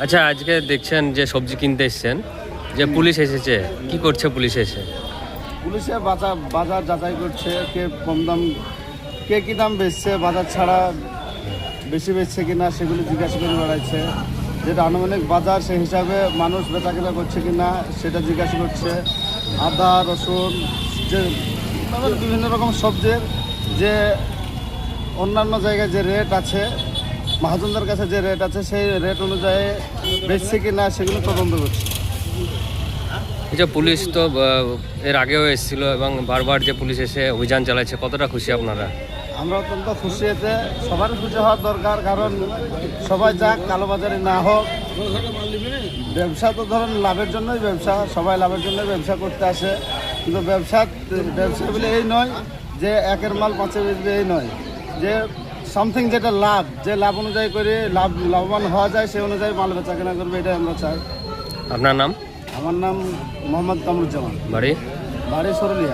আচ্ছা, আজকে দেখছেন যে সবজি কিনতে এসছেন, যে পুলিশ এসেছে, কি করছে পুলিশ এসে? পুলিশে বাজার যাচাই করছে, কে কম দাম, কে কী দাম বেচছে, বাজার ছাড়া বেশি বেচছে কিনা সেগুলি জিজ্ঞাসা করে বেড়াচ্ছে। যেটা আনুমানিক বাজার সেই হিসাবে মানুষ বেচাকেনা করছে কিনা সেটা জিজ্ঞাসা করছে। আদা, রসুন, যে তারপর বিভিন্ন রকম সবজির যে অন্যান্য জায়গায় যে রেট আছে, মহাজনদের কাছে যে রেট আছে সেই রেট অনুযায়ী বেচছে কিনা সেগুলো তদন্ত করছে। এই যে পুলিশ তো এর আগেও এসেছিল এবং বারবার যে পুলিশ এসে অভিযান চালাচ্ছে, কতটা খুশি আপনারা? আমরা অত্যন্ত খুশি এতে, সবার খুশি হওয়ার দরকার, কারণ সবাই যাক, কালোবাজারি না হোক। ব্যবসা তো ধরেন লাভের জন্যই ব্যবসা, সবাই লাভের জন্যই ব্যবসা করতে আসে, কিন্তু ব্যবসা বলে এই নয় যে একের মাল পাঁচে বেচবে, এই নয় যে সামথিং যেটা লাভ, যে লাভ অনুযায়ী করে লাভবান হওয়া যায় সেই অনুযায়ী মাল বেচা কেনা করবে, এটাই আমরা চাই। আপনার নাম? আমার নাম মোহাম্মদ কামরুজ্জামান, বাড়ি? বাড়ি সরুলিয়া।